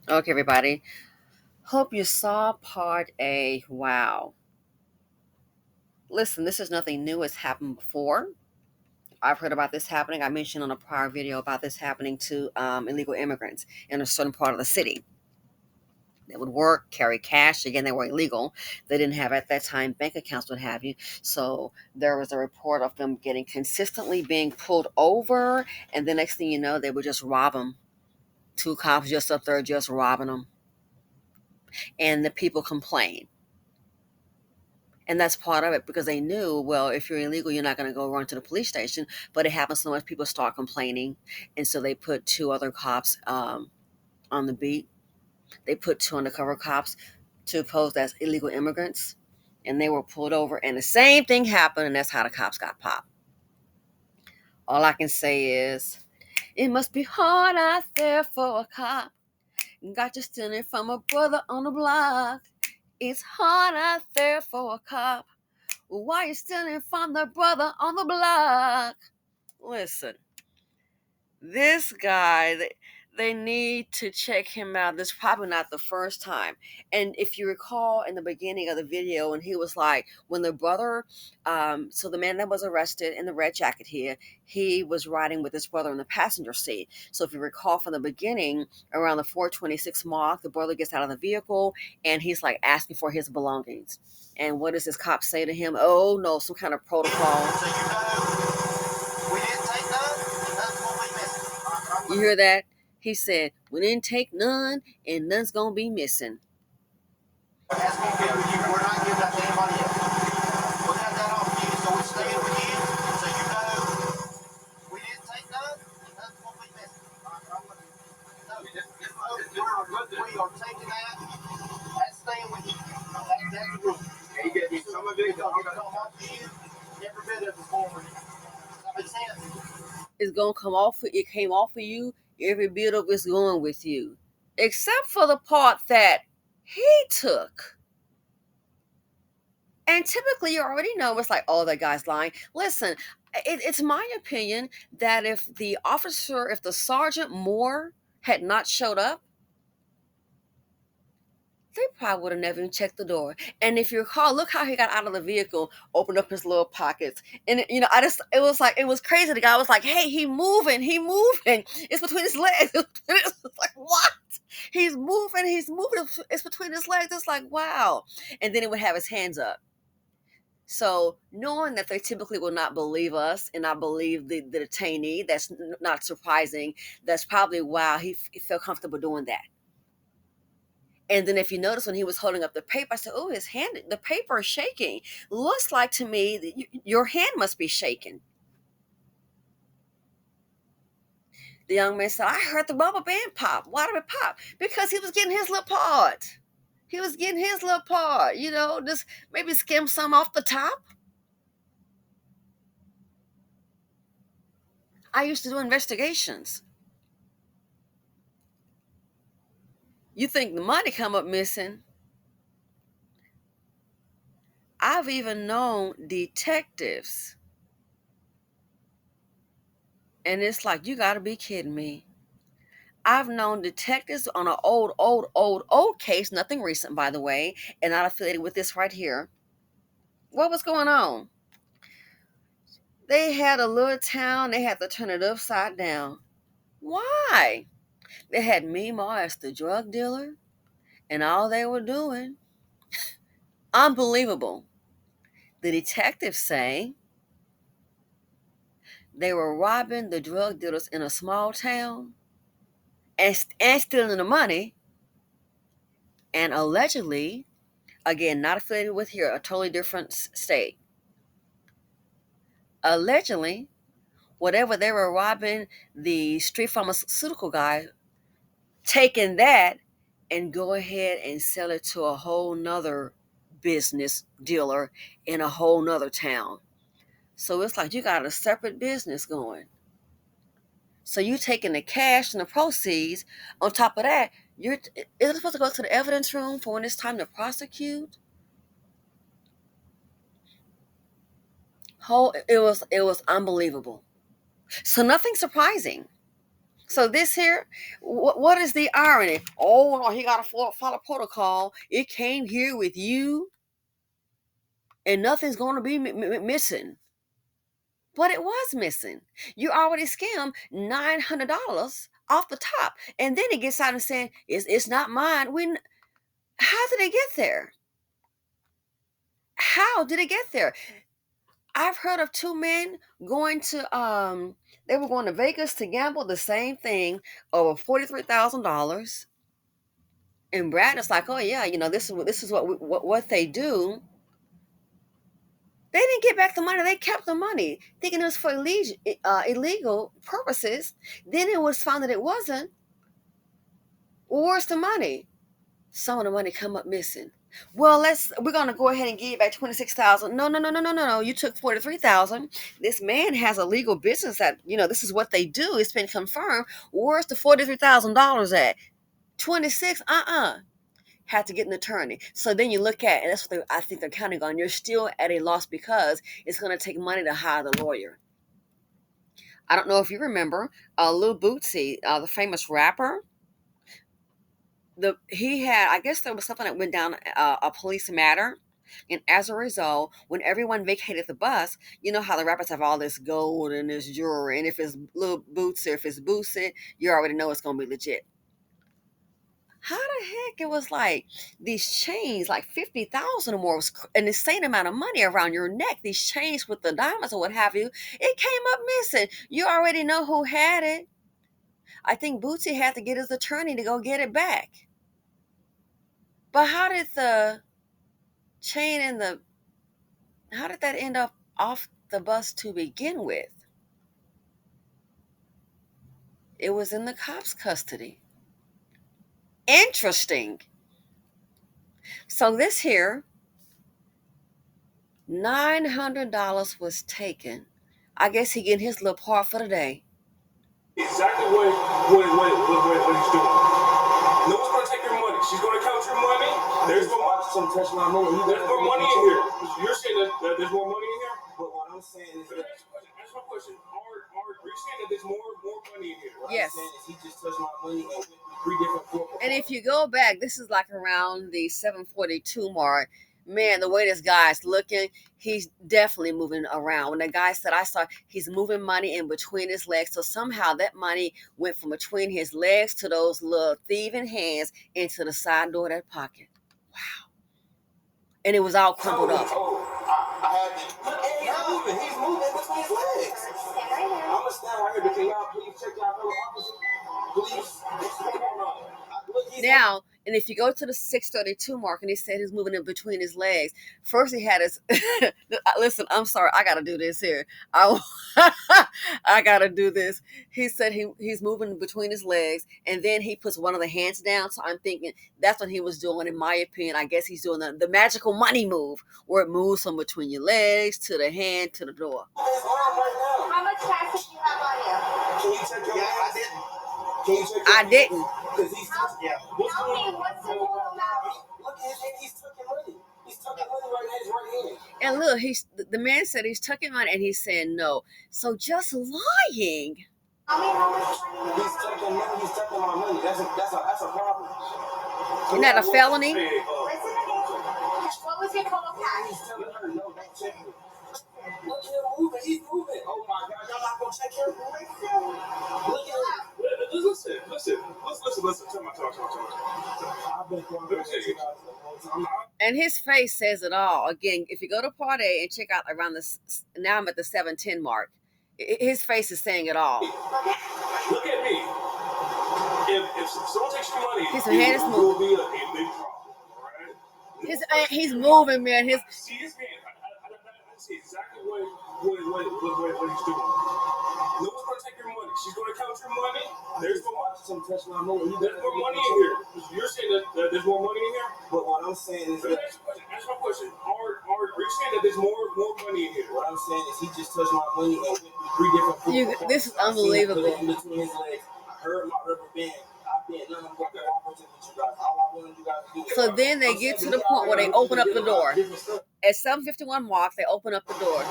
Okay, everybody. Hope you saw part A. Wow. Listen, this is nothing new. It's happened before. I've heard about this happening. I mentioned on a prior video about this happening to illegal immigrants in a certain part of the city. They would work, carry cash. Again, they were illegal. They didn't have at that time bank accounts, what have you. So there was a report of them getting consistently being pulled over, and the next thing you know, they would just rob them. Two cops just up there just robbing them, and the people complain. And that's part of it because they knew, well, if you're illegal, you're not going to go run to the police station. But it happens so much, people start complaining. And so they put two other cops on the beat. They put two undercover cops to pose as illegal immigrants. And they were pulled over. And the same thing happened. And that's how the cops got popped. All I can say is, it must be hard out there for a cop. Got you stealing from a brother on the block. It's hard out there for a cop. Why you stealing from the brother on the block? Listen, this guy, they need to check him out. This is probably not the first time. And if you recall in the beginning of the video, and he was like, when the brother, so the man that was arrested in the red jacket here, he was riding with his brother in the passenger seat. So if you recall from the beginning, around the 426 mark, the brother gets out of the vehicle and he's like asking for his belongings. And what does this cop say to him? Oh no, some kind of protocol. So we didn't take none. That's what we missed. You hear that? He said, we didn't take none, and none's gonna be missing. We're not giving that to anybody else. We got that off you, so we're staying with you. So you know we didn't take none, and that's what we missed. No, we are taking that. That's staying with you. That's the rule. Yeah, you get some of it. Come off you. Every bit of it forward. Does that make sense? It's gonna come off. It came off of you. Every bit of it's going with you, except for the part that he took. And typically, you already know it's like, oh, that guy's lying. Listen, it's my opinion that if the Sergeant Moore had not showed up, they probably would have never even checked the door. And if you recall, look how he got out of the vehicle, opened up his little pockets. And, it was crazy. The guy was like, hey, he moving. It's between his legs. It's like, what? He's moving. It's between his legs. It's like, wow. And then he would have his hands up. So knowing that they typically will not believe us and not believe the detainee, that's not surprising. That's probably why he felt comfortable doing that. And then if you notice when he was holding up the paper, I said, oh, the paper is shaking. Looks like to me that your hand must be shaking. The young man said, I heard the rubber band pop. Why did it pop? Because he was getting his little part. Just maybe skim some off the top. I used to do investigations. You think the money come up missing? I've even known detectives. And it's like, you got to be kidding me. I've known detectives on an old case, nothing recent, by the way, and not affiliated with this right here. What was going on? They had a little town, they had to turn it upside down. Why? They had Meemaw as the drug dealer, and all they were doing, unbelievable. The detectives say they were robbing the drug dealers in a small town and stealing the money, and allegedly, again, not affiliated with here, a totally different state. Allegedly, whatever they were robbing the street pharmaceutical guy, taking that and go ahead and sell it to a whole nother business dealer in a whole nother town. So it's like you got a separate business going. So you taking the cash and the proceeds. On top of that, is it supposed to go to the evidence room for when it's time to prosecute? It was unbelievable. So nothing surprising. So this here, what is the irony? Oh no, he got to follow protocol. It came here with you, and nothing's going to be missing. But it was missing. You already scammed $900 off the top, and then he gets out and saying it's not mine. When how did it get there? How did it get there? I've heard of two men going to they were going to Vegas to gamble the same thing over $43,000. And Brad is like, oh yeah, this is what they do. They didn't get back the money. They kept the money, thinking it was for illegal purposes. Then it was found that it wasn't. Well, where's the money? Some of the money come up missing. Well, we're gonna go ahead and give you back 26,000. No, no, no, no, no, no, no. You took 43,000. This man has a legal business that this is what they do. It's been confirmed. Where's the $43,000 at? 26. Had to get an attorney. So then you look at, and that's what I think they're counting on. You're still at a loss because it's going to take money to hire the lawyer. I don't know if you remember Lil Bootsy, the famous rapper. He had, I guess there was something that went down a police matter. And as a result, when everyone vacated the bus, you know how the rappers have all this gold and this jewelry. And if it's Lil Bootsy, if it's Bootsy, you already know it's going to be legit. How the heck it was like these chains, like 50,000 or more, was an insane amount of money around your neck. These chains with the diamonds or what have you, it came up missing. You already know who had it. I think Bootsy had to get his attorney to go get it back. But how did the chain and how did that end up off the bus to begin with? It was in the cops' custody. Interesting. So this here, $900 was taken. I guess he getting his little part for the day. Exactly what he's doing. No one's gonna take your money. She's gonna count your money. There's more money. There's more money in here. You're saying that there's more money in here? But what I'm saying is that. That's my question. Are you saying that there's more money in here? What yes. I'm saying is he just touched my money and 3 different corporate. And if you go back, this is like around the 7:42 mark. Man, the way this guy's looking, he's definitely moving around. When the guy said, I saw he's moving money in between his legs. So somehow that money went from between his legs to those little thieving hands into the side door of that pocket. Wow. And it was all crumpled up. He's moving between his legs. I'm going to stand right here, but can y'all please check y'all fellow officers? Please. Now, and if you go to the 6:32 mark and he said he's moving in between his legs, first he had his, listen, I'm sorry, I got to do this here. I got to do this. He said he's moving between his legs, and then he puts one of the hands down. So I'm thinking that's what he was doing, in my opinion. I guess he's doing the magical money move, where it moves from between your legs to the hand to the door. How much cash did you have on you? Can you check your hands? I didn't. Tell me, what's the total amount? Look at his hand. He's tucking money. He's tucking money right in his right hand. And look, the man said he's tucking money, and he's saying no. So just lying. Tell me how much money you He's have tucking money. He's tucking my money. That's a problem. Isn't that a felony? Listen to me. What was your total cash? He's telling her no. Don't check him. Look at him moving. He's moving. Oh my God! Y'all not gonna check him? Look at him. Listen. I've been going And his face says it all. Again, if you go to part A and check out around this, now I'm at the 7:10 mark. His face is saying it all. Look at me. If someone takes your money, His hand is moving. will be a big problem. Right? He's moving, man. See his hand. I see exactly what he's doing. No one's gonna take your money. She's gonna count your money. There's more money. There's more money in here. You're saying that there's more money in here? But what I'm saying is that. That's my question. Are you saying that there's more money in here? What I'm saying is he just touched my money and 3 different. This is unbelievable. In between his legs. I heard my rubber band. I've been none of them cooperative with you guys. All I wanted you guys to do. So then they get to the point where they open up the door. At 7:51 mark, they open up the door.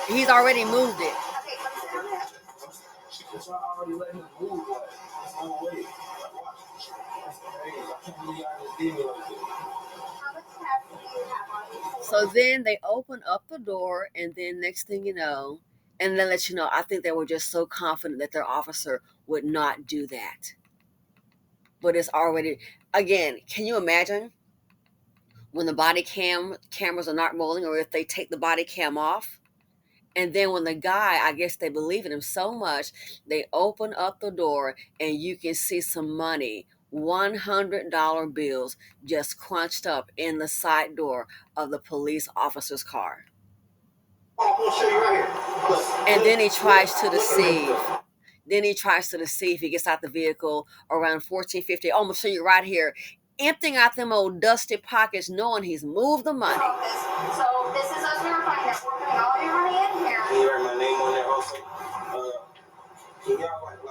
He's already moved it. y'all already let him move. Like, there's no way. Like, watch. That's crazy. I can't believe y'all just did me like this. How much cash do you have on you? So then they open up the door, and then next thing you know, and they let you know, I think they were just so confident that their officer would not do that. But it's already, again, can you imagine when the cameras are not rolling, or if they take the body cam off? And then when the guy, I guess they believe in him so much, they open up the door and you can see some money, $100 bills just crunched up in the side door of the police officer's car. I'm gonna show you right here. And then he tries to deceive. He gets out the vehicle around 1450. Oh, I'm gonna show you right here. Emptying out them old dusty pockets, knowing he's moved the money. So this is us verifying that we're putting all your money in here. Can you write my name on there also? Can y'all like, I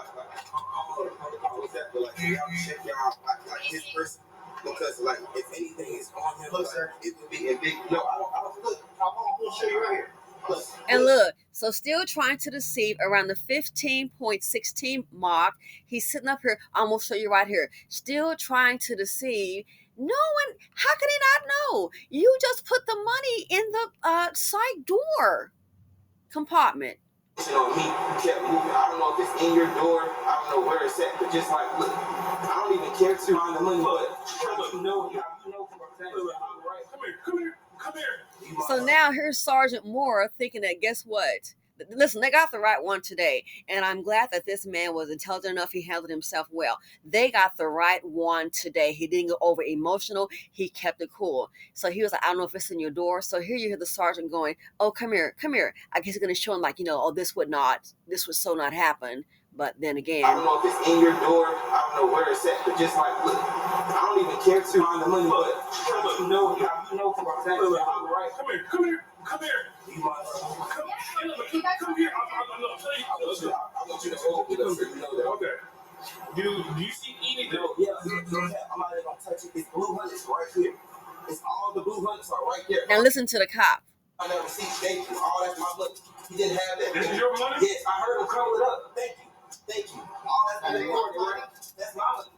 don't know the protocol with that, but like, can y'all check y'all like his person? Because like, if anything is on him, look, sir, it would be a big. No, I don't. Look, I'm gonna show you right here. Look. And look, so still trying to deceive around the 15.16 mark. He's sitting up here. I'm gonna show you right here. Still trying to deceive. No one. How can he not know? You just put the money in the side door compartment. On me, you kept moving. I don't know if it's in your door. I don't know where it's at, but just like, look, I don't even care to find the money, but you know for a fact. Right. Come here. So now here's Sergeant Moore thinking that, guess what? Listen, they got the right one today. And I'm glad that this man was intelligent enough. He handled himself well. They got the right one today. He didn't go over emotional. He kept it cool. So he was like, I don't know if it's in your door. So here you hear the sergeant going, oh, come here. I guess he's going to show him like, oh, this would so not happen. But then again, I don't know if it's in your door. I don't know where it's at, but just like, look, I don't even care to find the money, but you know for a fact. Right. Come here. You might come here. I want you to hold it up so you know that. Okay. Do you see anything? Yeah, I'm not even gonna touch it. It's blue hundreds right here. It's all the blue hundreds are right there. And listen to the cop. I never see. Thank you. All that's my money. He didn't have that. This is your money? Yes, I heard him crumble it up. Thank you. All that's my money. That's my money.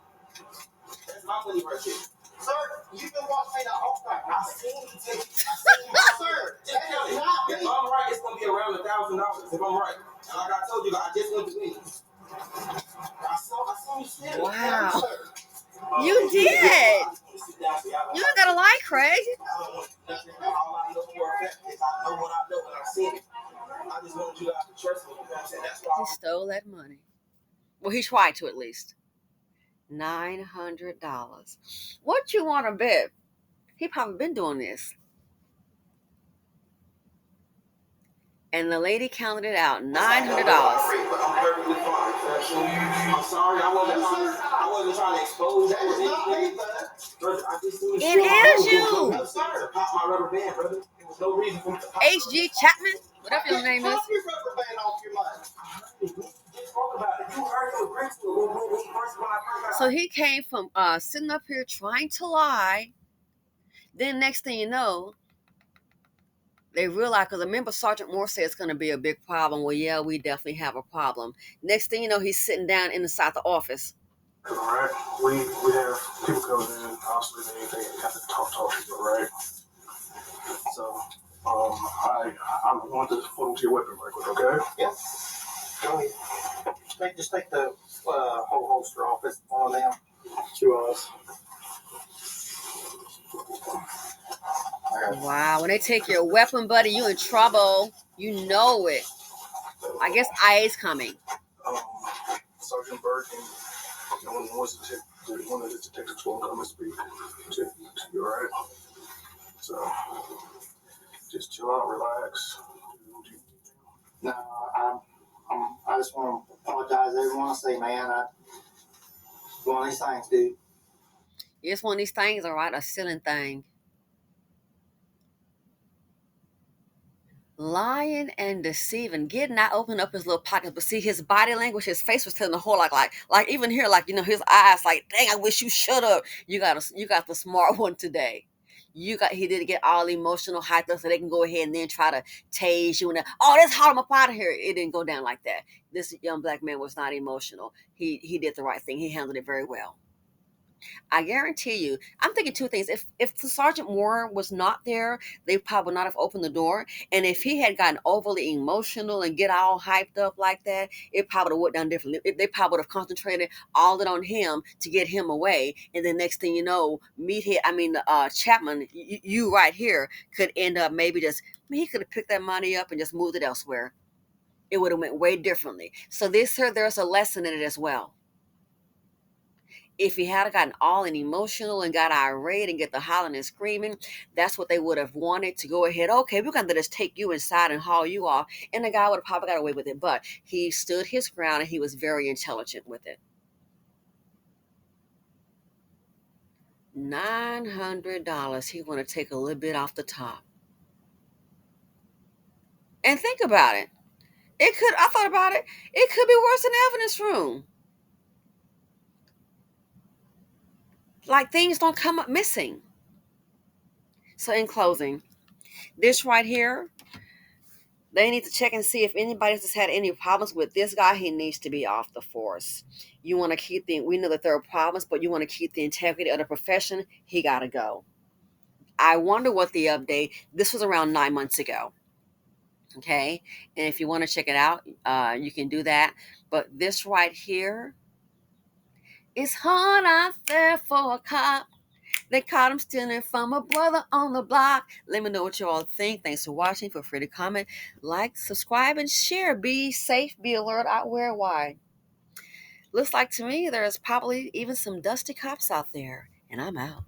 That's my money right here. Sir, you've been watching the whole time. I seen you take it. Sir, just tell me. If I'm right, it's going to be around $1,000 if I'm right. And like I told you, I just went to Wendy's. I saw you sit. Wow. You did. You ain't got to lie, Craig. All I know for a fact is I know what I know when I see it. I just wanted you guys to trust me. You know what I'm saying? That's why He stole that money. Well, he tried to at least. $900. What you want to bet? He probably been doing this. And the lady counted it out, $900. I'm perfectly fine. I'm sorry, I wasn't trying to expose that. It is you. To pop my rubber band, brother. There was no reason for me to pop H.G. Chapman, whatever your name is. your rubber band off your mind. Spoke about it. You heard him agree to it when he first got. So he came from sitting up here trying to lie. Then next thing you know, they realize, because remember Sergeant Moore said it's going to be a big problem. Well, yeah, we definitely have a problem. Next thing you know, he's sitting down inside the office. All right, we have people coming in. Obviously, they have to talk to you, right? So, I want to put them to your weapon right quick, okay? Yeah. Go ahead. Just take the whole holster off. It's on them. 2 hours. Wow, when they take your weapon, buddy, you in trouble. You know it. I guess IA's coming. Sergeant Burke and one of the detectives will come and speak to you, all right? So, just chill out, relax. No, I just want to apologize to everyone. I say, man, one of these things, dude. It's one of these things, all right, a ceiling thing. Lying and deceiving, getting not opening up his little pockets, but see his body language, his face was telling the whole like even here, like his eyes, like, dang, I wish you shut up. You got the smart one today. He didn't get all emotional hyped up so they can go ahead and then try to tase you and let's haul him up out of here. It didn't go down like that. This young black man was not emotional. He did the right thing. He handled it very well. I guarantee you, I'm thinking two things. If the Sergeant Moore was not there, they probably would not have opened the door. And if he had gotten overly emotional and get all hyped up like that, it probably would have went down differently. They probably would have concentrated all it on him to get him away. And then next thing you know, Chapman, you right here could end up maybe he could have picked that money up and just moved it elsewhere. It would have went way differently. So there's a lesson in it as well. If he had gotten all emotional and got irate and get the hollering and screaming, that's what they would have wanted to go ahead. Okay, we're going to just take you inside and haul you off. And the guy would have probably got away with it. But he stood his ground and he was very intelligent with it. $900. He want to take a little bit off the top. And think about it. I thought about it. It could be worse than the evidence room. Like things don't come up missing. So in closing, this right here, they need to check and see if anybody has had any problems with this guy. He needs to be off the force. You want to we know that there are problems, but you want to keep the integrity of the profession. He got to go. I wonder what the update, this was around 9 months ago. Okay. And if you want to check it out, you can do that. But this right here, it's hard out there for a cop. They caught him stealing from a brother on the block. Let me know what you all think. Thanks for watching. Feel free to comment, like, subscribe, and share. Be safe, be alert out where, why. Looks like to me there's probably even some dusty cops out there. And I'm out.